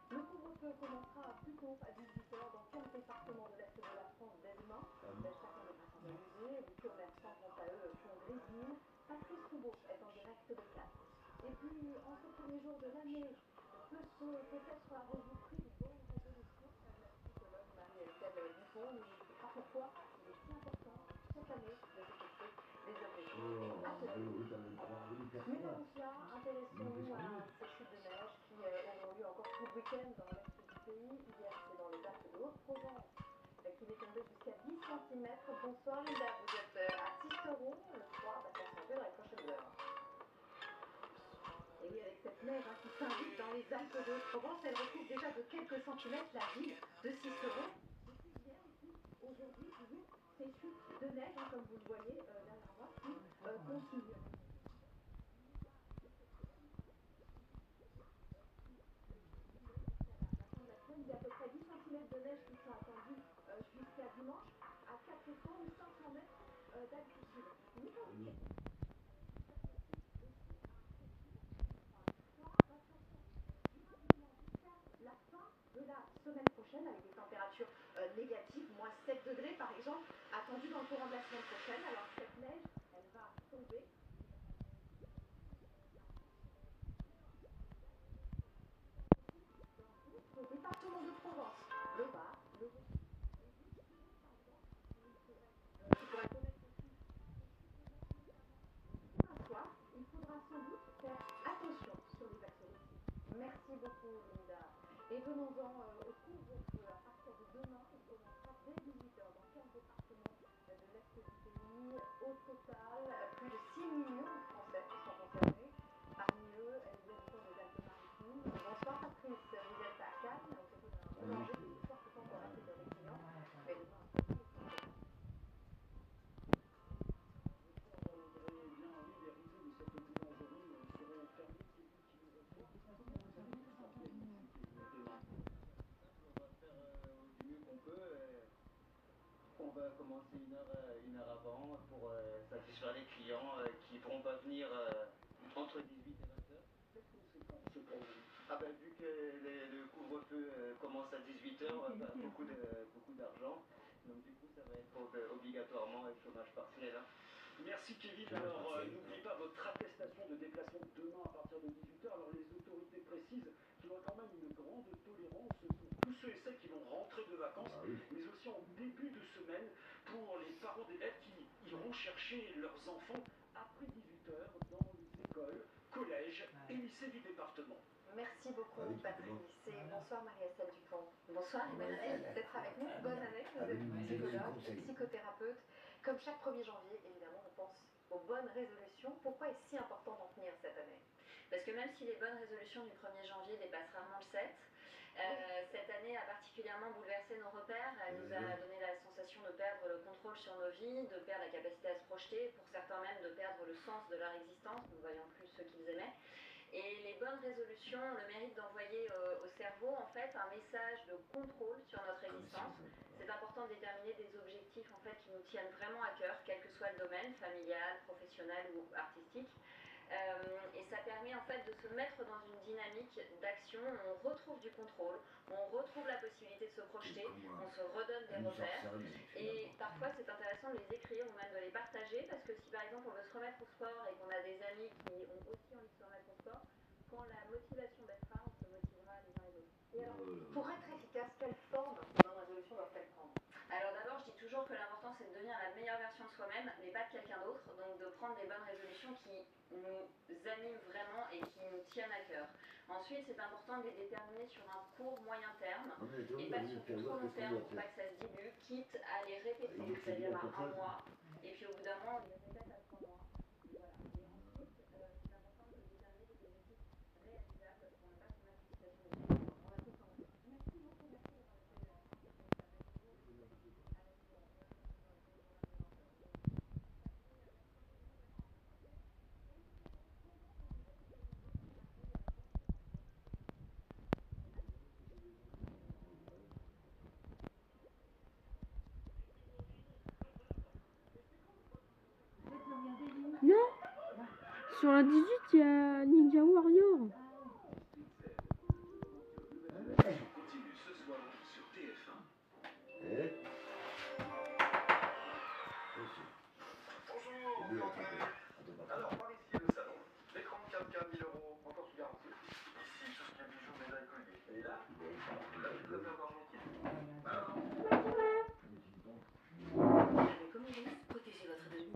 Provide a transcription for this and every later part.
Le couvre-feu commencera plus tôt à 18 heures dans 15 départements de l'Est de la France dès demain. Chacun devra s'organiser. Les commerçants, quant à eux, font grésine. Patrice Roubaud est en direct de Cannes. Et puis, en ce premier jour de l'année, peut-être avez-vous pris de bonnes résolutions. La psychologue Marie-Estelle Dupont nous expliquera pourquoi il est si important chaque année de se fixer des objectifs attentifs. Mais avant cela, intéressons-nous à ces chutes de neige qui auront lieu encore tout le week-end dans l'est du pays. Hier, c'est dans les Alpes de Haute-Provence qu'il est tombé jusqu'à 10 cm. Bonsoir Linda, vous êtes à Sisteron. Le froid va s'accentuer dans les prochaines heures. Et oui, avec cette neige qui s'invite dans les Alpes de Haute-Provence, elle recouvre déjà de quelques centimètres la ville de Sisteron. Depuis hier et puis aujourd'hui, toujours ces chutes de neige, comme vous le voyez derrière moi, qui continuent. Il y a à peu près 10 cm de neige qui sont attendus jusqu'à dimanche à 400 ou 500 mètres d'altitude. La fin de la semaine prochaine avec des températures négatives, moins 7 degrés par exemple, attendues dans le courant de la semaine prochaine. Alors cette neige, elle va tomber. Dans le département de Provence, le Var, le il faudra sans doute faire attention sur les accès routiers. Merci beaucoup Linda. Et venons-en au couvre-feu. À partir de demain, il commencera dès 18 heures dans 15 départements de l'Est du pays. Au total, plus de 6 millions de Français sont concernés. Parmi eux, les habitants des Alpes-Maritimes. Bonsoir Patrice, vous êtes à Cannes. Vous êtes boulanger. Ce soir, c'est pas encore accueillir les clients. Mais demain, on va commencer une heure avant pour satisfaire les clients qui ne pourront pas venir entre 18 et 20 heures. Quelles conséquences pour vous? Vu que le couvre-feu commence à 18 heures, beaucoup d'argent. Donc du coup, ça va être obligatoirement le chômage partiel. Hein. Merci Kevin. Alors n'oubliez pas votre attestation de déplacement demain à partir de 18 heures. Alors les autorités précisent qu'il y aura quand même une grande tolérance pour tous ceux et celles qui vont rentrer de vacances, mais aussi en début de semaine pour les parents d'élèves qui iront chercher leurs enfants après 18 heures dans les écoles, collèges et lycées du département. merci beaucoup Patrice et bonsoir Marie-Estelle Dupont. Bonsoir et bonne année d'être avec nous. Bonne année, vous êtes psychologue, psychothérapeute. Comme chaque 1er janvier, évidemment, on pense aux bonnes résolutions. Pourquoi est-ce si important d'en tenir cette année? Parce que même si les bonnes résolutions du 1er janvier dépassent rarement le 7, cette année a particulièrement bouleversé nos repères. Elle nous a donné la sensation de perdre le contrôle sur nos vies, de perdre la capacité à se projeter, pour certains même de perdre le sens de leur existence, ne voyant plus ce qu'ils aimaient. Et les bonnes résolutions ont le mérite d'envoyer au cerveau en fait un message de contrôle sur notre existence. C'est important de déterminer des objectifs en fait qui nous tiennent vraiment à cœur, quel que soit le domaine, familial, professionnel ou artistique. Et ça permet en fait de se mettre dans une dynamique d'action où on retrouve du contrôle, où on retrouve la possibilité de se projeter, on se redonne des repères. Et parfois c'est intéressant de les écrire ou même de les partager parce que si par exemple on veut se remettre au sport et qu'on a des amis qui ont aussi envie de se remettre au sport, quand la motivation baissera, on se motivera les uns les autres. Et alors, pour être efficace, quelle forme de bonne résolution doivent-elles prendre? Alors d'abord, je dis toujours que l'important c'est de devenir la meilleure version de soi-même, mais pas de quelqu'un d'autre, donc de prendre des bonnes résolutions qui nous animent vraiment et qui nous tiennent à cœur. Ensuite, c'est important de les déterminer sur un court moyen terme et pas sur du trop long terme pour pas que ça se dilue, quitte à les répéter, c'est-à-dire à un mois, et puis au bout d'un mois, on les répète à 3 mois. Et voilà. Et ensuite, c'est important de déterminer des objectifs réalisables pour ne pas se mettre en situation de on a tout envie. Merci beaucoup, merci d'avoir été Non, sur la 18, il y a Ninja Warrior. Continue ce soir sur TF1. Bonjour, alors par ici le salon, l'écran 4K 1000 euros, encore sous garantie. Ici tout ce qui est bijoux, médailles, colliers. Et là, la petite affaire d'argentier. Avec Omnis, protégez votre domicile.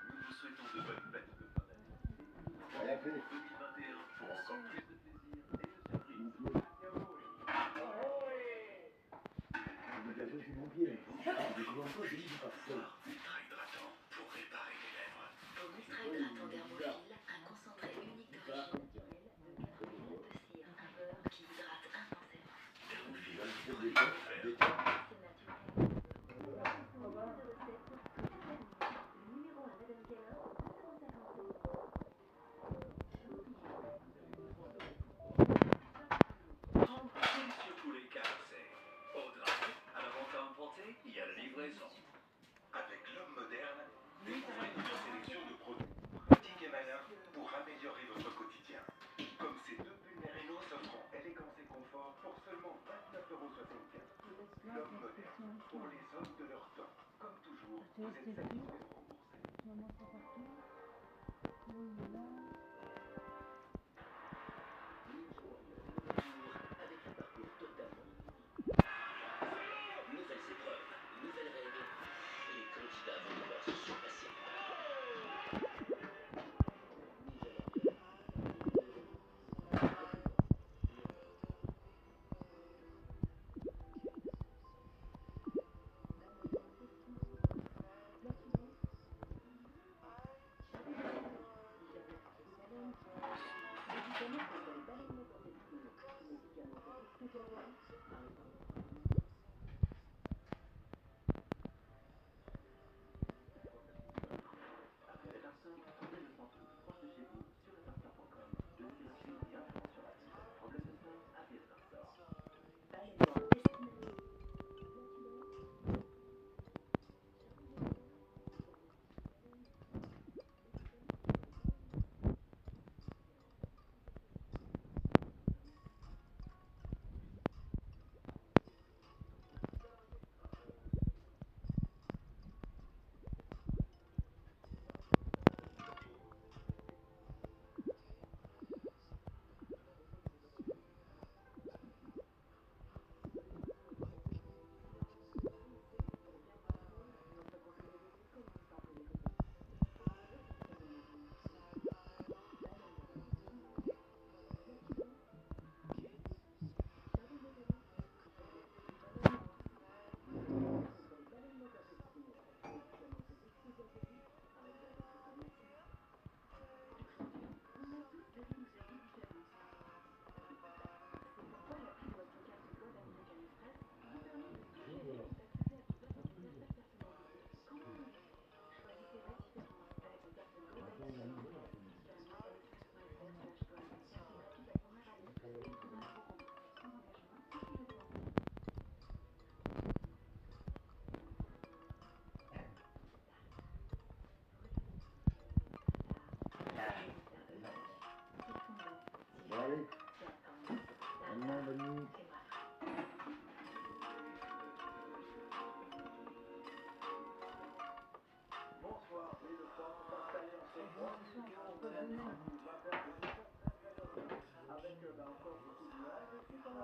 Nous vous souhaitons de bonnes fêtes de fin d'année. 2021 pour encore plus de plaisir et de surprises. Ultra hydratant pour réparer les lèvres. Ultra hydratant Dermophile, un concentré unique d'origine naturelle de 4 graines de cire, un beurre qui hydrate intensément. Dermophile, prenez le faire. C'est naturel. numéro 1 Madame Keller, 30 prix sur tous les carrossés. Au drive, à la vente à emporter, il y a la livraison. Avec l'homme moderne, découvrez notre sélection de produits pratiques et malins pour améliorer votre quotidien. Comme ces deux pulls Merino s'offrant élégance et confort pour seulement 29,75 €. L'homme moderne, pour les hommes de leur temps. Comme toujours, vous êtes satisfait de rembourser. Avec un parcours totalement inédit. Nouvelles épreuves, nouvelles règles. Les candidats vont devoir se surpasser.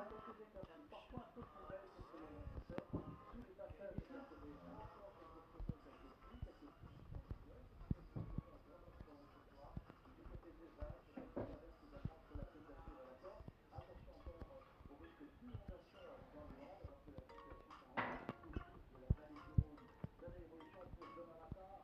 quelques étapes, parfois un peu cruelles pour que les investisseurs, tous les passages de cette réunion, encore quelques photos avec des prix, quelques petits ponctuels, du côté des Alpes, on traverse également entre la Côte d'Azur et la Corse. Attention encore au risque d'inondation dans les Landes, alors que la situation s'arrange de la vallée du Rhône. De l'évolution pour demain matin.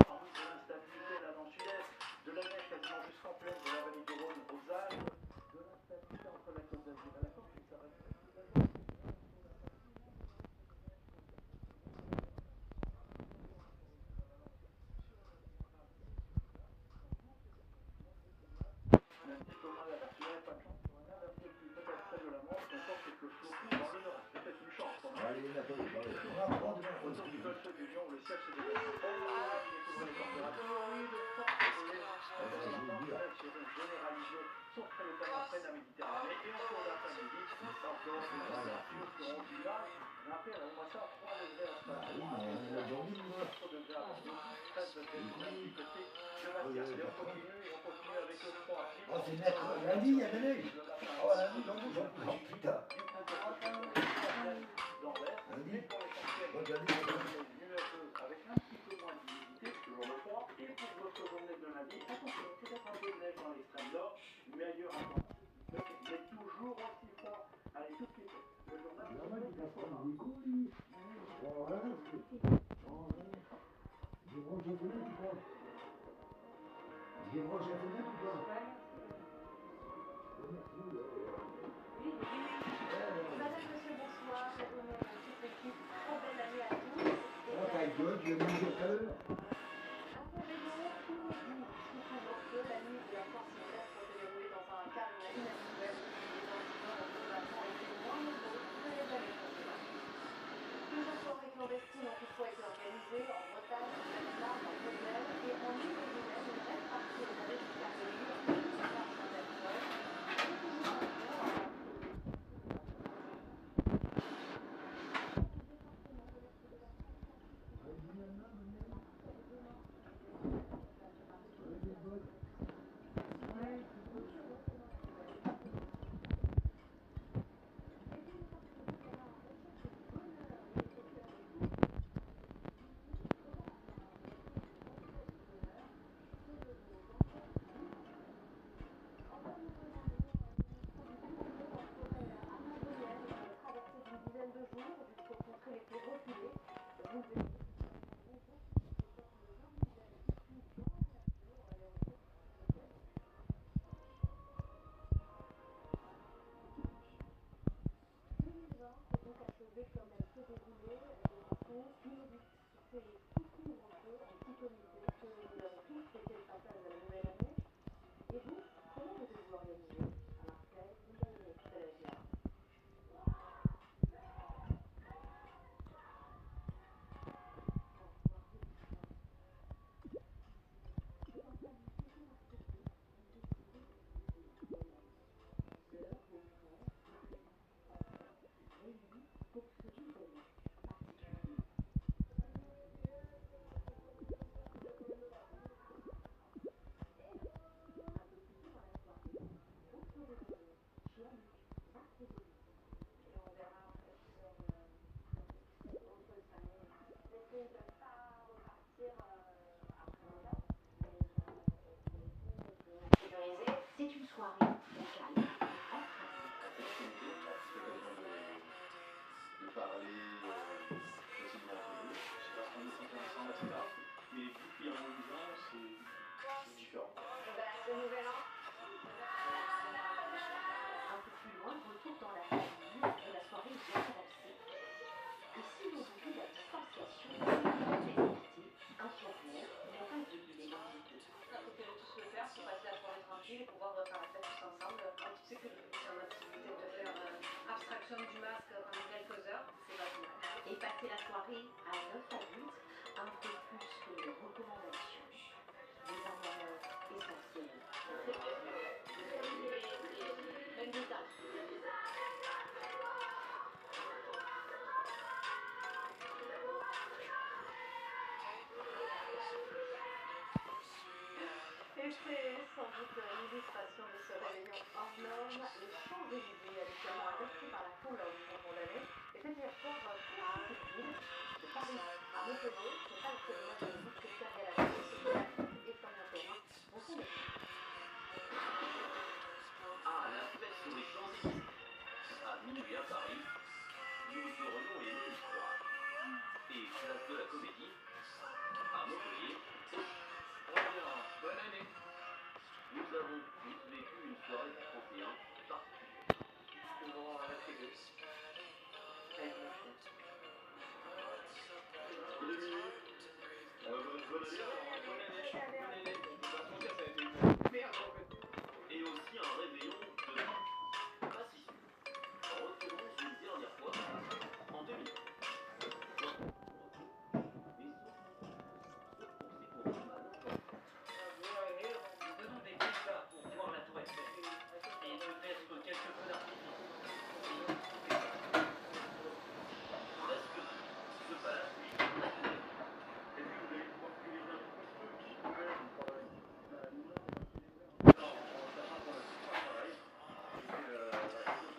En route de l'instabilité là dans le sud-est, de la neige quasiment jusqu'en plaine de la vallée du Rhône aux Alpes, de l'instabilité entre la Côte d'Azur et la Corse, et ça va durer toute la journée. Un petit peu moins averti, pas de chance pour un averti qui peut-être près de la Manche, encore quelques flocons dans le nord. C'est peut-être une chance quand même. Autour du golfe du Lion, le ciel se dégage. Découvrir les températures, oui, de fortes gelées. Seront généralisées, sauf près notamment près de la Méditerranée. Et au cours de l'après-midi, encore des températures seront du mal. Rappelez, on va ça à 3 degrés à Strasbourg, 4 degrés à Bordeaux, 13 degrés du côté de Massias. Et on continue avec le froid. Oh, c'est lundi, il y a de la neige. Oh, lundi, j'en bouge un peu. Putain. Dans l'est, Lundi. pour l'essentiel, Regardez. nuageux avec un petit peu moins d'humidité, toujours le froid. Et pour votre journée de lundi, attention, peut-être un peu de neige dans l'extrême nord, mais ailleurs encore. Mais toujours aussi froid. Allez, tout de suite, le journal de Madame, monsieur, bonsoir. La journée à toute l'équipe. Très belle année à tous. Oh, ta gueule, tu vas me dire tout à l'heure. Inconvénient inédit. Sous couvre-feu, la nuit de la force céleste s'est déroulée dans un calme inhabituel. Les incidents d'observation étaient moins nombreux que les années précédentes. Plusieurs soirées clandestines ont toutefois été organisées en Bretagne, en Danemark, en Moselle et en Ille-et-Vilaine. Une belle partie est allée jusqu'à Lille, jusqu'à Saint-Antoine. Et toujours un jour, comme elle se déroulait de façon inédite. C'est sous couvre-feu, en petit comité, que nous avons tous fêté le passage de la nouvelle année. Et vous, comment vous êtes-vous organisé à Marseille? C'est la guerre. C'est une soirée au calme, de parler facilement entre nous. C'est parce qu'on est tous ensemble, etc. Mais vu qu'il y a moins de gens, c'est différent. Le nouvel an. Un peu plus loin, retour dans la famille et la soirée est bien avancée. Et si vous voulez la distanciation, un sourire, mais pas de l'illégalité. On a préféré tous le faire pour passer la soirée tranquille et pouvoir faire la fête tous ensemble. En toute sécurité. C'est notre activité de faire abstraction du masque pendant quelques heures. C'est pas mal. Et passer la soirée à 9 adultes, un peu plus que les recommandations. Des amours essentiels. Benita. Et c'est sans doute service patient de ce réveillon hors norme. Les Champs-Élysées, habituellement interdits par la Pologne, sont condamnés. Et c'est hier soir toute la petite ville de Paris à Montpellier. C'est pas le seul mois de musique que Serge Galasso et Fabien Perrin vont s'en occuper. Ah, la fête sur les Champs-Élysées. À minuit à Paris, nous aurions aimé y croire. Et place de